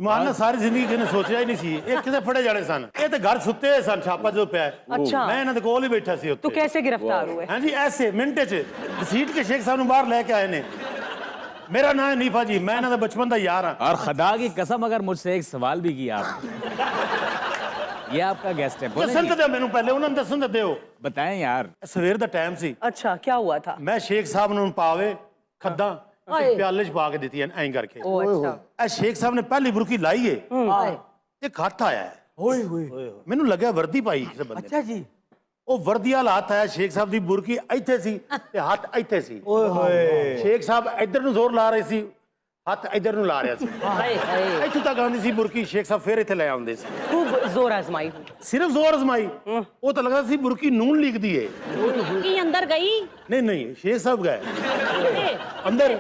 ईमान नाल सारी जिंदगी किने सोचा ही नहीं सी ये किते फड़े जाने सन। ये तो घर सुते हुए सन, छापा जो पिया है। अच्छा। मैं इन्हां दे कोल ही बैठा सी उत्ते। तो कैसे गिरफ्तार हुए? हां जी ऐसे मिनटे च घसीट के शेख साहब नूं बाहर लेके आए ने। मेरा नाम है नीफा जी, मैं इन्हां दा बचपन दा यार हां। और खुदा की कसम अगर मुझसे एक सवाल भी किया आपने, ये आपका गेस्ट है, दसन ते मैनू पहले उन्होंने दसन ते दिओ। बताएं यार। सवेर दा टाइम सी। अच्छा क्या हुआ था? मैं शेख साहब नूं पावे खद्दा प्याले च पा के दित्ती ऐं करके। ओ अच्छा। ए शेख साहब ने पहली बुरकी लाई है, एक हथ आया है। ओए होए मैनू लग्या वर्दी पाई किसी बंदे ने। अच्छा जी। ਉਹ ਵਰਦੀ ਵਾਲਾ ਹੱਥ ਆਇਆ ਸ਼ੇਖ ਸਾਹਿਬ ਦੀ ਬੁਰਕੀ ਇੱਥੇ ਸੀ ਤੇ ਹੱਥ ਇੱਥੇ ਸੀ। ओए होए ਸ਼ੇਖ ਸਾਹਿਬ ਇੱਧਰ ਨੂੰ ਜ਼ੋਰ ਲਾ ਰਹੇ ਸੀ, ਹੱਥ ਇੱਧਰ ਨੂੰ ਲਾ ਰਿਹਾ ਸੀ। हाय हाय ਇੱਥੋਂ ਤੱਕ ਆਉਂਦੀ ਸੀ ਬੁਰਕੀ, ਸ਼ੇਖ ਸਾਹਿਬ ਫੇਰ ਇੱਥੇ ਲੈ ਆਉਂਦੇ ਸੀ। खूब जोर आजमाई हुई। ਸਿਰਫ ਜ਼ੋਰ ਅਜ਼ਮਾਈ, ਉਹ ਤਾਂ ਲੱਗਦਾ ਸੀ ਬੁਰਕੀ ਨੂਨ ਲਿਖਦੀ ਏ। की अंदर गई ਨਹੀਂ ਸ਼ੇਖ ਸਾਹਿਬ ਗਏ ਅੰਦਰ।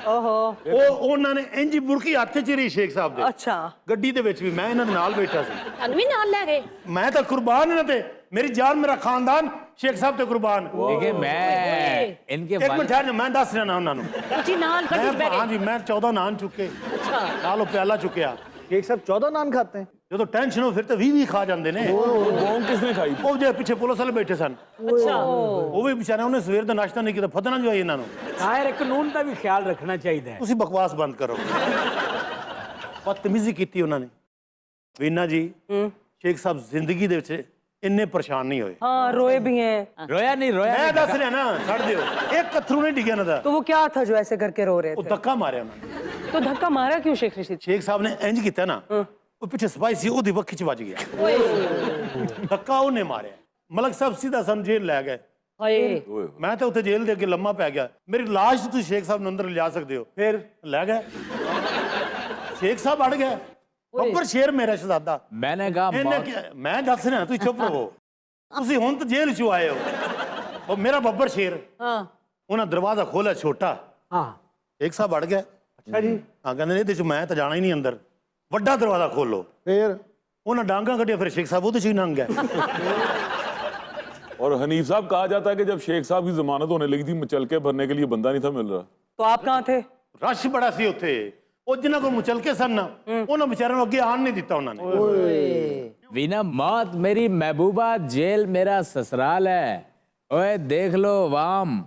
ओहो ਉਹ ਉਹਨਾਂ ਨੇ ਇੰਜ ਬੁਰਕੀ ਹੱਥ 'ਚ ਰਹੀ ਸ਼ੇਖ ਸਾਹਿਬ ਦੇ। अच्छा ਗੱਡੀ ਦੇ ਵਿੱਚ ਵੀ ਮੈਂ ਇਹਨਾਂ ਦੇ ਨਾਲ ਬੈਠਾ ਸੀ। थानू भी नाल ले गए ਮੈਂ ਤਾਂ ਕੁਰਬਾਨ ਇਹਨਾਂ ਤੇ, ਮੇਰੀ ਜਾਨ ਮੇਰਾ ਖਾਨਦਾਨ ਸ਼ੇਖ ਸਾਹਿਬ ਤੇ ਕੁਰਬਾਨ। देखिए मैं इनके ਇੱਕ ਮਿੰਟ ਠਹਿਰ ਜਾ, ਮੈਂ ਦੱਸ ਰਿਹਾ ਨਾ ਉਹਨਾਂ ਨੂੰ। उसी नाल गड्डी च मैं बैठ हाँ गए जी मैं 14 नान चुके नालो प्याला चुकिया। शेख साहब 14 नान खाते हैं। जो टेंशन हो फिर तो 20 खा जाते ने। कौन किसने खाई? ਉਹ ਜੇ ਪਿੱਛੇ ਪੁਲਿਸ ਵਾਲੇ ਬੈਠੇ ਸਨ, अच्छा ਉਹ ਵੀ ਵਿਚਾਰੇ ਉਹਨੇ ਸਵੇਰ ਦਾ ਨਾਸ਼ਤਾ ਨਹੀਂ ਕੀਤਾ, ਫਤਨਾ ਜੋ ਇਹਨਾਂ ਨੂੰ। यार कानून का भी ख्याल रखना चाहिए। ਤੁਸੀਂ ਬਕਵਾਸ ਬੰਦ ਕਰੋ। ਬਦਤਮੀਜ਼ੀ ਕੀਤੀ ਉਹਨਾਂ ਨੇ। ਵੀਨਾ ਜੀ ਸ਼ੇਖ ਸਾਹਿਬ ਜ਼ਿੰਦਗੀ ਦੇ ਵਿੱਚ ਇੰਨੇ ਪਰੇਸ਼ਾਨ ਨਹੀਂ ਹੋਏ। हाँ रोए भी हैं। रोया नहीं रोया ਮੈਂ नहीं। ਦੱਸ ਰਿਹਾ ਨਾ, ਛੱਡ ਦਿਓ। ਇੱਕ ਕਥਰੂ ਨਹੀਂ ਡਿੱਗਿਆ ਨਾ ਦਾ। तो वो क्या था जो ऐसे करके रो रहे ਉਹ थे? ਧੱਕਾ ਮਾਰਿਆ ਉਹਨਾਂ ਨੇ। तो धक्का मारा क्यों शेख रशीद? ਸ਼ੇਖ ਸਾਹਿਬ ਨੇ ਇੰਜ ਕੀਤਾ ਨਾ, ਉਹ ਪਿੱਛੇ ਸਪਾਈ ਸੀ ਉਹਦੀ ਵੱਖੀ ਚ ਵੱਜ ਗਿਆ। ਧੱਕਾ ਉਹਨੇ ਮਾਰਿਆ। ਮਲਕ ਸਾਹਿਬ ਸਿੱਧਾ ਸਾਨੂੰ ਜੇਲ੍ਹ ਲੈ ਗਏ। हाय ਮੈਂ ਤਾਂ ਉੱਥੇ ਜੇਲ੍ਹ ਦੇ ਅੱਗੇ ਲੰਮਾ ਪੈ ਗਿਆ। ਮੇਰੀ ਲਾਸ਼ ਤੁਸੀਂ ਸ਼ੇਖ ਸਾਹਿਬ ਨੂੰ ਅੰਦਰ ਲਿਜਾ ਸਕਦੇ ਹੋ। ਫਿਰ ਲੈ ਗਏ ਸ਼ੇਖ ਸਾਹਿਬ ਅੜ ਗਏ। ਬੱਬਰ ਸ਼ੇਰ ਮੇਰਾ ਸ਼ਹਜ਼ਾਦਾ। मैंने कहा ਇਹਨੇ ਕਿਹਾ, ਮੈਂ ਦੱਸ ਰਿਹਾ ਤੁਸੀਂ ਚੁੱਪ ਰਹੋ। ਤੁਸੀਂ ਹੁਣ ਤਾਂ ਜੇਲ੍ਹ ਚੋਂ ਆਏ ਹੋ। ਉਹ ਮੇਰਾ ਬੱਬਰ ਸ਼ੇਰ हां ਉਹਨਾਂ ਦਰਵਾਜ਼ਾ ਖੋਲਿਆ ਛੋਟਾ। हाँ ਸ਼ੇਖ ਸਾਹਿਬ ਅੜ ਗਏ। अच्छा जी। ਹਾਂ ਕਹਿੰਦੇ ਨੇ ਇਹਦੇ ਚ ਮੈਂ ਤਾਂ ਜਾਣਾ ਹੀ ਨਹੀਂ ਅੰਦਰ। ਵੱਡਾ ਦਰਵਾਜ਼ਾ ਖੋਲੋ। फिर ਉਹਨਾਂ ਡਾਂਗਾ ਕੱਢਿਆ, ਫਿਰ ਸ਼ੇਖ ਸਾਹਿਬ ਉਹਦੇ ਚ ਹੀ ਲੰਘ ਗਏ। और हनीफ साहब कहा जाता है कि जब शेख साहब की जमानत होने लगी थी, मुचलके भरने के लिए बंदा नहीं था मिल रहा। तो आप कहाँ थे? ਰਸ਼ ਬੜਾ ਸੀ ਉੱਥੇ। ਉਹ ਜਿਨ੍ਹਾਂ ਕੋਲ ਮੁਚਲਕੇ ਸਨ ਨਾ, ਉਹਨਾਂ ਵਿਚਾਰਿਆਂ ਨੂੰ ਅੱਗੇ ਆਣ ਨਹੀਂ ਦਿੱਤਾ ਉਹਨਾਂ ਨੇ। वीना मौत मेरी महबूबा, जेल मेरा ससुराल है। ओए देख लो वाम,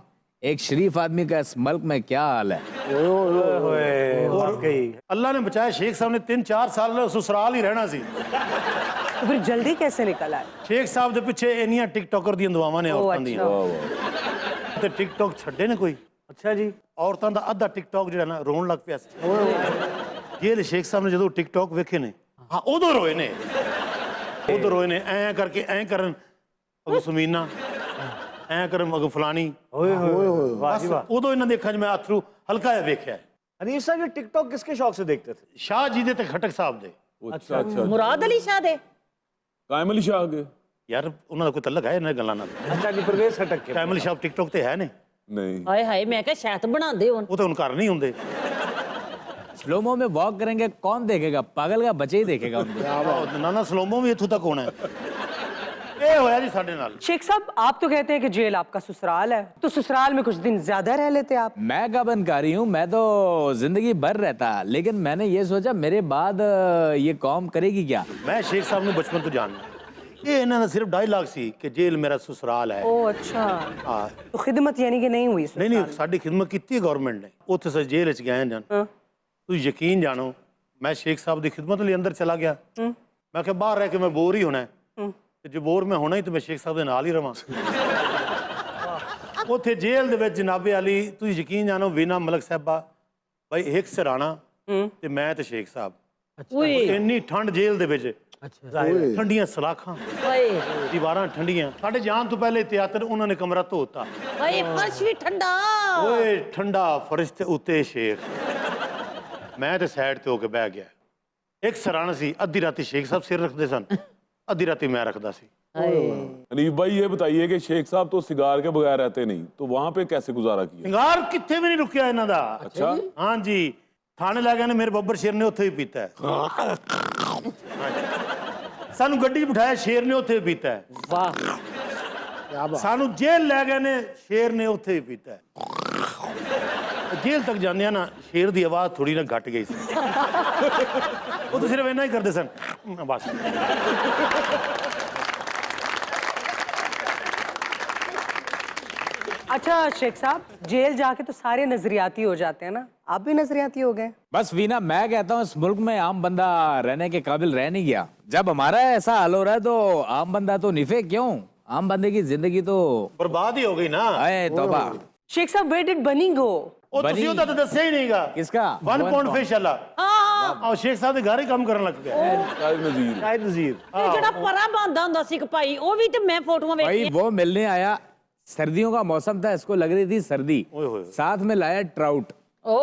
एक शरीफ आदमी का इस मुल्क में क्या हाल है। ਅੱਲਾ ਨੇ ਬਚਾਇਆ। ਸ਼ੇਖ ਸਾਹਿਬ ਨੇ 3-4 ਸਾਲ ਸਸੁਰਾਲ ਹੀ ਰਹਿਣਾ ਸੀ। तो फिर जल्दी कैसे निकल आए? ਸ਼ੇਖ ਸਾਹਿਬ ਦੇ ਪਿੱਛੇ ਇੰਨੀਆਂ ਟਿਕਟੋਕਰ ਦੀਆਂ ਦੁਆਵਾਂ ਨੇ ਔਰਤਾਂ ਦੀਆਂ। ਤੇ ਟਿਕਟੋਕ ਛੱਡੇ ਨੇ ਕੋਈ। अच्छा जी। ਔਰਤਾਂ ਦਾ ਅੱਧਾ ਟਿਕਟੋਕ ਜਿਹੜਾ ਨਾ ਰੋਣ ਲੱਗ ਪਿਆ ਸੀ। ਜੇਲ੍ਹ ਸ਼ੇਖ ਸਾਹਿਬ ਨੇ ਜਦੋਂ ਟਿਕਟੋਕ ਵੇਖੇ ਨੇ, ਹਾਂ ਉਦੋਂ ਰੋਏ ਨੇ। ਉਦੋਂ ਰੋਏ ਨੇ ਐਂ ਕਰਕੇ, ਐਂ ਕਰਨ ਅਗੋ ਸਮੀਨਾ, ਐਂ ਕਰਨ ਅਗੋ ਫਲਾਣੀ। ओए होए वाह जी वाह। ਉਦੋਂ ਇਹਨਾਂ ਦੇ ਅੱਖਾਂ 'ਚ ਮੈਂ ਅਥਰੂ ਹਲਕਾ ਜਿਹਾ ਵੇਖਿਆ। हनीफ साहब ये टिकटॉक किसके शौक से देखते थे? ਸ਼ਾਹ ਜੀ ਦੇ ਤੇ ਖਟਕ ਸਾਹਿਬ ਦੇ। अच्छा अच्छा। मुराद अली शाह दे कायम अली शाह के? ਯਾਰ ਉਹਨਾਂ ਦਾ ਕੋਈ ਤਲਕ ਹੈ ਇਹਨਾਂ ਗੱਲਾਂ ਨਾਲ? अच्छा जी परवेज खटक के। ਕਾਇਮ ਅਲੀ ਸਾਹਿਬ ਟਿਕਟੋਕ ਤੇ ਹੈ ਨੇ? नहीं। हाय हाय मैं क्या शायद बनांदे होन ਉਹ ਤਾਂ ਹੁਣ ਘਰ ਨਹੀਂ ਹੁੰਦੇ। स्लोमो में वॉक करेंगे कौन देखेगा? पागल का बच्चे ही देखेगा उनको। ਨਾ ਨਾ ਸਲੋਮੋ ਵੀ ਇੱਥੋਂ ਤੱਕ ਹੋਣਾ ਹੈ। ਇਹ ਹੋਇਆ ਜੀ ਸਾਡੇ ਨਾਲ। शेख साहब आप तो कहते हैं कि जेल आपका ससुराल है, तो ससुराल में कुछ दिन ज्यादा रह लेते आप? मैं कब इनकारी हूँ, मैं तो जिंदगी भर रहता, लेकिन मैंने ये सोचा मेरे बाद ये कौम करेगी क्या। ਮੈਂ ਸ਼ੇਖ ਸਾਹਿਬ ਨੂੰ ਬਚਪਨ ਤੋਂ ਜਾਣਦਾ। ਇਹ ਇਹਨਾਂ ਦਾ ਸਿਰਫ ਡਾਇਲੌਗ ਸੀ ਕਿ ਜੇਲ੍ਹ ਮੇਰਾ ਸਸੁਰਾਲ ਹੈ। ओ अच्छा। ਹਾਂ तो खिदमत यानी कि नहीं हुई? ਨਹੀਂ ਨਹੀਂ ਸਾਡੀ ਖਿਦਮਤ ਕੀਤੀ ਗਵਰਨਮੈਂਟ ਨੇ। ਉੱਥੇ ਸੇ ਜੇਲ੍ਹ ਚ ਗਏ ਜਾਨ। ਤੁਸੀਂ ਯਕੀਨ ਜਾਣੋ, ਮੈਂ ਸ਼ੇਖ ਸਾਹਿਬ ਦੀ ਖਿਦਮਤ ਲਈ ਅੰਦਰ ਚਲਾ ਗਿਆ। ਮੈਂ ਕਿਹਾ ਬਾਹਰ ਰਹਿ ਕੇ ਮੈਂ ਬੋਰ ਹੀ ਹੋਣਾ ਹੈ, ਤੇ ਜੇ ਬੋਰ ਮੈਂ ਹੋਣਾ ਹੀ ਤੇ ਮੈਂ ਸ਼ੇਖ ਸਾਹਿਬ ਦੇ ਨਾਲ ਹੀ ਰਵਾਂ। ਉੱਥੇ ਜੇਲ੍ਹ ਦੇ ਵਿੱਚ ਜਨਾਬੇ ਅਲੀ, ਤੁਸੀਂ ਯਕੀਨ ਜਾਣੋ, ਵੀਨਾ ਮਲਕ ਸਾਹਿਬਾ ਭਾਈ ਇੱਕ ਸਰਾਣਾ ਤੇ ਮੈਂ ਤੇ ਸ਼ੇਖ ਸਾਹਿਬ। ओए ਇੰਨੀ ਠੰਡ ਜੇਲ੍ਹ ਦੇ ਵਿੱਚ, ਠੰਡੀਆਂ ਸਲਾਖਾਂ, हाय ਦੀਵਾਰਾਂ ਠੰਡੀਆਂ। ਸਾਡੇ ਜਾਣ ਤੋਂ ਪਹਿਲੇ ਤਿਆਤਰ ਉਹਨਾਂ ਨੇ ਕਮਰਾ ਧੋਤਾ। हाय फर्श भी ठंडा ਓਏ ਠੰਡਾ ਫਰਸ਼ ਤੇ ਉੱਤੇ ਸ਼ੇਖ। ਮੈਂ ਤੇ ਸਾਈਡ ਤੇ ਹੋ ਕੇ ਬਹਿ ਗਿਆ। ਇੱਕ ਸਰਾਣਾ ਸੀ, ਅੱਧੀ ਰਾਤੀ ਸ਼ੇਖ ਸਾਹਿਬ ਸਿਰ ਰੱਖਦੇ ਸਨ, ਅੱਧੀ ਰਾਤੀ ਮੈਂ ਰੱਖਦਾ ਸੀ। हनीफ भाई ये बताइए कि शेख साहब तो सिगार के बगैर रहते नहीं, तो वहां पे कैसे गुजारा किया? ਸਿੰਗਾਰ ਕਿੱਥੇ ਵੀ ਨਹੀਂ ਰੁਕਿਆ ਇਹਨਾਂ ਦਾ। अच्छा। ਹਾਂਜੀ ਥਾਣੇ ਲੈ ਗਏ ਨੇ, ਮੇਰੇ ਬੱਬਰ ਸ਼ੇਰ ਨੇ ਉੱਥੇ ਹੀ ਪੀਤਾ ਹੈ। ਸਾਨੂੰ ਗੱਡੀ 'ਚ ਬਿਠਾਇਆ, ਸ਼ੇਰ ਨੇ ਉੱਥੇ ਹੀ ਪੀਤਾ ਹੈ। वाह ਸਾਨੂੰ ਜੇਲ੍ਹ ਲੈ ਗਏ ਨੇ, ਸ਼ੇਰ ਨੇ ਉੱਥੇ ਹੀ ਪੀਤਾ ਹੈ। ਜੇਲ੍ਹ ਤੱਕ ਜਾਂਦੇ ਆ ਨਾ ਸ਼ੇਰ ਦੀ ਆਵਾਜ਼ ਥੋੜੀ ਨਾ ਘਟ ਗਈ ਸੀ ਉਹ ਤਾਂ ਸਿਰਫ ਇੰਨਾ ਹੀ ਕਰਦੇ ਸਨ ਬਸ अच्छा शेख साहब जेल जाके तो सारे नजरियाती हो जाते हैं ना, आप भी नजरियाती हो गए। बस वीना, मैं कहता हूँ इस मुल्क में आम बंदा रहने के काबिल रह नहीं गया। जब हमारा ऐसा हाल हो रहा है तो आम बंदा तो निफे क्यों, आम बंदे की जिंदगी तो बर्बाद ही हो गई ना। आए तौबा। शेख साहब वेयर डिड बनी गो? ਉਹ ਤੁਸੀਂ ਉਹਦਾ ਤਾਂ ਦੱਸਿਆ ਹੀ ਨਹੀਂਗਾ। किसका? 1 ਪਾਉਂਡ ਫਿਸ਼ ਵਾਲਾ ਹਾਂ ਸ਼ੇਖ ਸਾਹਿਬ ਦੇ ਘਰ ਹੀ ਕੰਮ ਕਰਨ ਲੱਗ ਪਿਆ। शाहिद नजीर शाहिद नजीर ਤੇ ਜਿਹੜਾ ਪਰਾ ਬੰਦਾ ਹੁੰਦਾ ਸੀ ਇੱਕ ਭਾਈ ਉਹ ਵੀ ਤੇ ਮੈਂ ਫੋਟੋਆਂ भाई ਵੇਖੀਆਂ वो मिलने आया, सर्दियों का मौसम था, इसको लग रही थी सर्दी, ओए होए। साथ में लाया ट्राउट। ਓ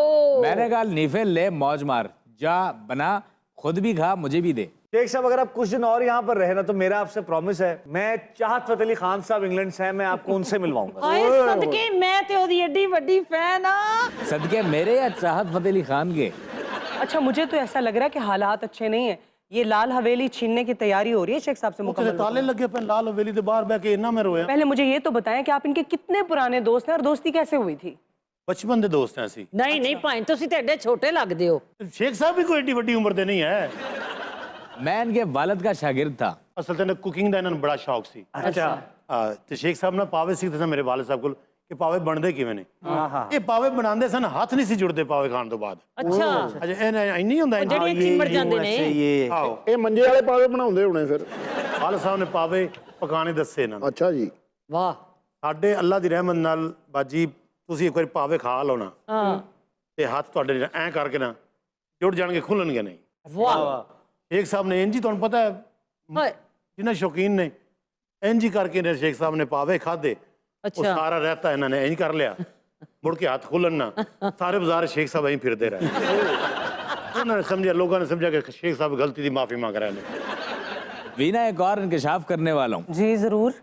मैंने कहा नीफे ले मौज मार, जा बना, खुद भी खा मुझे भी दे। शेख साहब अगर आप कुछ दिन और यहाँ पर रहे ना तो मेरा आपसे प्रॉमिस है, मैं चाहत फतेह अली खान साहब इंग्लैंड से हैं, मैं आपको उनसे मिलवाऊंगा। ਹਾਏ ਸਦਕੇ ਮੈਂ ਤੇ ਉਹਦੀ ਏਡੀ ਵੱਡੀ ਫੈਨ ਆ सदके मेरे या चाहत फतेह अली खान के? अच्छा मुझे तो ऐसा लग रहा है कि हालात अच्छे नहीं है, ये लाल हवेली छीनने की तैयारी हो रही है शेख साहब से ਉਹਦੇ मुकम्मल। ਤਾਲੇ ਲੱਗੇ ਪਏ ਲਾਲ ਹਵੇਲੀ ਦੇ ਬਾਹਰ ਬਹਿ ਕੇ ਇੰਨਾ ਮੈਂ ਰੋਇਆ। पहले मुझे ये तो बताएं कि आप इनके कितने पुराने दोस्त हैं और दोस्ती कैसे हुई थी? ਬਚਪਨ ਦੇ ਦੋਸਤ ਹਾਂ ਅਸੀਂ। ਨਹੀਂ ਨਹੀਂ ਭਾਈ ਤੁਸੀਂ ਤੇ ਏਡੇ ਛੋਟੇ ਲੱਗਦੇ ਹੋ ਸ਼ੇਖ ਸਾਹਿਬ ਵੀ ਕੋਈ ਏਡੀ ਵੱਡੀ ਉਮਰ ਦੇ ਨਹੀਂ ਹੈ। मैं इनके वालिद का शागिर्द था। ਅਸਲ ਤੇ ਕੁਕਿੰਗ ਦਾ ਇਹਨਾਂ ਨੂੰ ਬੜਾ ਸ਼ੌਕ ਸੀ। अच्छा ਤੇ ਸ਼ੇਖ ਸਾਹਿਬ ਨਾਲ ਪਾਵੇ ਸਿੱਖਦੇ ਸਨ ਮੇਰੇ ਵਾਲਿਦ ਸਾਹਿਬ ਕੋਲ ਕਿ ਪਾਵੇ ਬਣਦੇ ਕਿਵੇਂ ਨੇ। ਇਹ ਪਾਵੇ ਬਣਾਉਂਦੇ ਸਨ, ਹੱਥ ਨਹੀਂ ਸੀ ਜੁੜਦੇ ਪਾਵੇ ਖਾਣ ਤੋਂ ਬਾਅਦ। ਅੱਛਾ ਅਜੇ ਇਹ ਇੰਨੀ ਹੁੰਦਾ ਇੰਨੀ। ਜਿਹੜੀਆਂ ਚਿੰਬੜ ਜਾਂਦੇ ਨੇ ये ਆਓ ਇਹ ਮੰਜੇ ਵਾਲੇ ਪਾਵੇ ਬਣਾਉਂਦੇ ਹੋਣੇ ਫਿਰ। ਵਾਲਿਦ ਸਾਹਿਬ ਨੇ ਪਾਵੇ ਪਕਾਣੇ ਦੱਸੇ ਇਹਨਾਂ ਨੂੰ। ਅੱਛਾ ਜੀ। ਵਾਹ ਸਾਡੇ ਅੱਲਾ ਦੀ ਰਹਿਮਤ ਨਾਲ ਬਾਜੀ ਤੁਸੀਂ ਇੱਕ ਵਾਰੀ ਪਾਵੇ ਖਾ ਲਓ ਨਾ ਹਾਂ ਤੇ ਹੱਥ ਤੁਹਾਡੇ ਐਂ ਕਰਕੇ ਨਾ ਜੁੜ ਜਾਣਗੇ, ਖੁੱਲਣਗੇ ਨਹੀਂ। ਵਾਹ ਸ਼ੇਖ ਸਾਹਿਬ ਨੇ ਇੰਜ ਹੀ, ਤੁਹਾਨੂੰ ਪਤਾ ਹੈ ਹਾਏ ਜਿੰਨਾ ਸ਼ੌਕੀਨ ਨੇ ਇੰਜ ਹੀ ਕਰਕੇ ਨੇ ਸ਼ੇਖ ਸਾਹਿਬ ਨੇ ਪਾਵੇ ਖਾਦੇ। ਉਹ ਅੱਛਾ ਸਾਰਾ ਰਹਿਤਾ ਇਹਨਾਂ ਨੇ ਇੰਜ ਕਰ ਲਿਆ, ਮੁੜ ਕੇ ਹੱਥ ਖੁੱਲਣ ਨਾ ਸਾਰੇ ਬਾਜ਼ਾਰ ਸ਼ੇਖ ਸਾਹਿਬ ਐਂ ਫਿਰਦੇ ਰਹੇ। ਉਹਨਾਂ ਨੇ ਸਮਝਿਆ, ਲੋਕਾਂ ਨੇ ਸਮਝਿਆ ਕਿ ਸ਼ੇਖ ਸਾਹਿਬ ਗਲਤੀ ਦੀ ਮਾਫੀ ਮੰਗ रहे हैं। वीना एक और इंकशाफ करने वाला हूँ। जी जरूर।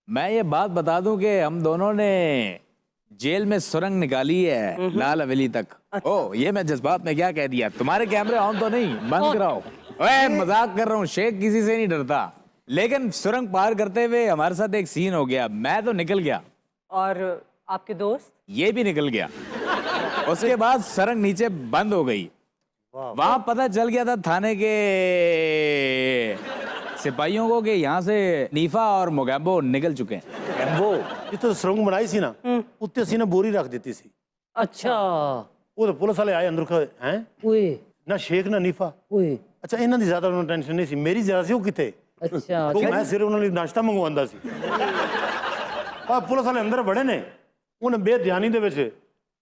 मैं ये बात बता दूं कि हम दोनों ने जेल में सुरंग निकाली है लाल हवेली तक। ओ ये मैं जज्बात में क्या कह दिया, तुम्हारे कैमरे ऑन तो नहीं, बंद कराओ। ओए मजाक कर रहा हूँ, शेख किसी से नहीं डरता। लेकिन सुरंग पार करते हुए हमारे साथ एक सीन हो गया, मैं तो निकल गया और आपके दोस्त? ये भी निकल गया। उसके बाद सुरंग नीचे बंद हो गई। वहां पता चल गया था थाने के सिपाहियों को कि यहाँ से नीफा और मोगैम्बो निकल चुके हैं। वो ਜਿੱਥੇ ਸੁਰੰਗ ਬਣਾਈ ਸੀ ਨਾ ਉੱਤੇ ਅਸੀਂ ਨਾ ਬੋਰੀ ਰੱਖ ਦਿੱਤੀ ਸੀ। ਅੱਛਾ ਉਹ ਪੁਲਿਸ ਵਾਲੇ ਆਏ ਅੰਦਰ ਹੈ ਓਏ ਨਾ ਸ਼ੇਖ ਨਾ ਨੀਫਾ। ਓਏ ਅੱਛਾ ਇਹਨਾਂ ਦੀ ਜ਼ਿਆਦਾ ਉਹਨਾਂ ਟੈਨਸ਼ਨ ਨਹੀਂ ਸੀ, ਮੇਰੀ ਜ਼ਿਆਦਾ ਸੀ। ਉਹ ਕਿਤੇ ਅੱਛਾ ਉਹ ਮੈਂ ਸਿਰ ਉਹਨਾਂ ਲਈ ਨਾਸ਼ਤਾ ਮੰਗਵਾਉਂਦਾ ਸੀ। ਆ ਪੁਲਿਸ ਵਾਲੇ ਅੰਦਰ ਬੜੇ ਨੇ, ਉਹਨੇ ਬੇਧਿਆਨੀ ਦੇ ਵਿੱਚ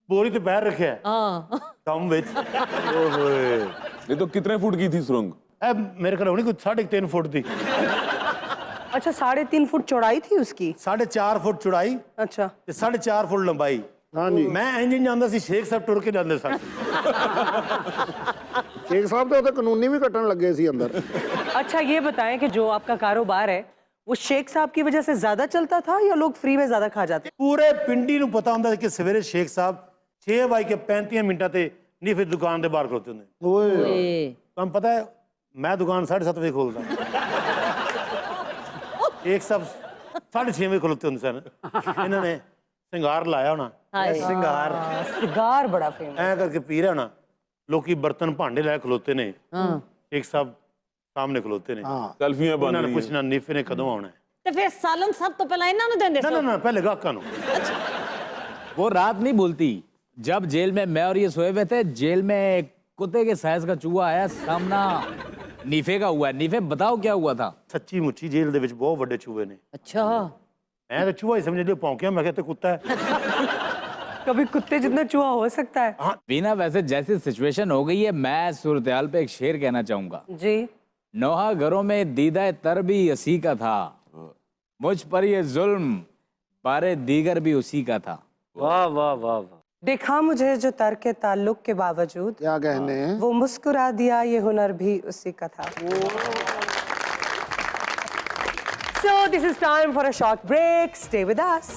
ਬੋਰੀ ਤੇ ਪੈਰ ਰੱਖਿਆ ਹਾਂ ਦਮ ਵਿੱਚ। ये तो कितने फुट की थी सुरंग? ਇਹ ਮੇਰੇ ਕੋਲ ਹੋਣੀ ਕੋਈ 3.5 ਫੁੱਟ ਦੀ, अच्छा 3.5 फुट चौड़ाई थी उसकी? 4.5 ਫੁੱਟ ਚੌੜਾਈ अच्छा ਤੇ 4.5 ਫੁੱਟ ਲੰਬਾਈ। ਹਾਂਜੀ ਮੈਂ ਇੰਜ ਜਾਂਦਾ ਸੀ, ਸ਼ੇਖ ਸਾਹਿਬ ਟੁਰ ਕੇ ਜਾਂਦੇ ਸਨ। ਸ਼ੇਖ ਸਾਹਿਬ ਤੇ ਉਹਦੇ ਕਾਨੂੰਨੀ ਵੀ ਕੱਟਣ ਲੱਗੇ ਸੀ ਅੰਦਰ। अच्छा ये बताएं कि जो आपका कारोबार है वो शेख साहब की वजह से ज्यादा चलता था या लोग फ्री में ज्यादा खा जाते? ਪੂਰੇ ਪਿੰਡੀ ਨੂੰ ਪਤਾ ਹੁੰਦਾ ਸੀ ਕਿ ਸਵੇਰੇ ਸ਼ੇਖ ਸਾਹਿਬ 6:35 ਤੇ ਨੀਫੇ ਦੁਕਾਨ ਦੇ ਬਾਹਰ ਖਲੋਤੇ ਹੁੰਦੇ। ਓਏ ਤੁਹਾਨੂੰ ਪਤਾ ਹੈ ਮੈਂ ਦੁਕਾਨ 7:30 ਵਜੇ ਖੋਲਦਾ, ਇੱਕ ਸਭ 6:30 ਵਜੇ ਖਲੋਤੇ ਹੁੰਦੇ ਸਨ। ਇਹਨਾਂ ਨੇ ਸਿੰਗਾਰ ਲਾਇਆ ਹੋਣਾ, ਹਾਏ ਸਿੰਗਾਰ सिगार बड़ा फेमस। ਐ ਕਰਕੇ ਪੀ ਰਿਹਾ ਹੋਣਾ, ਲੋਕੀ ਬਰਤਨ ਭਾਂਡੇ ਲੈ ਖਲੋਤੇ ਨੇ, ਹਾਂ ਸ਼ੇਖ ਸਾਹਿਬ ਸਾਹਮਣੇ ਖਲੋਤੇ ਨੇ। सेल्फियां बन ਉਹਨਾਂ ਨੇ रही हैं। ਪੁੱਛਣਾ ਨੀਫੇ ਨੇ ਕਦੋਂ ਆਉਣਾ ਹੈ। ਤੇ ਫਿਰ ਸਾਲਨ ਸਭ ਤੋਂ ਪਹਿਲਾਂ ਇਹਨਾਂ ਨੂੰ ਦਿੰਦੇ ਨਾ ਸੋ ਨਾ ਨਾ ਪਹਿਲੇ ਗਾਹਕਾਂ ਨੂੰ। वो रात नहीं भूलती जब जेल में मैं और ये सोए हुए थे, जेल में एक कुत्ते के साइज का चूहा आया, सामना नीफे का हुआ है। नीफे बताओ क्या हुआ था? ਸੱਚੀ ਮੁੱਚੀ ਜੇਲ੍ਹ ਦੇ ਵਿੱਚ ਬਹੁਤ ਵੱਡੇ ਚੂਹੇ ਨੇ। ਅੱਛਾ ਮੈਂ ਤਾਂ ਚੂਹਾ ਹੀ ਸਮਝ ਲਿਆ, ਭੌਂਕਿਆ ਮੈਂ ਕਿਹਾ ਤੇ ਕੁੱਤਾ ਹੈ। कभी कुत्ते जितना चूहा हो सकता है? वीना वैसे जैसी सिचुएशन हो गई है, मैं सूरत-ए-हाल पे एक शेर कहना चाहूंगा। जी नौहा घरों में दीदा तर भी उसी का था, मुझ पर ये जुल्म बारे दीगर भी उसी का था। वाह वाह वाह वाह। देखा मुझे जो तर्क ताल्लुक के बावजूद, क्या कहने हैं? वो मुस्कुरा दिया, ये हुनर भी उसी का था। So this is time for a short break. Stay with us.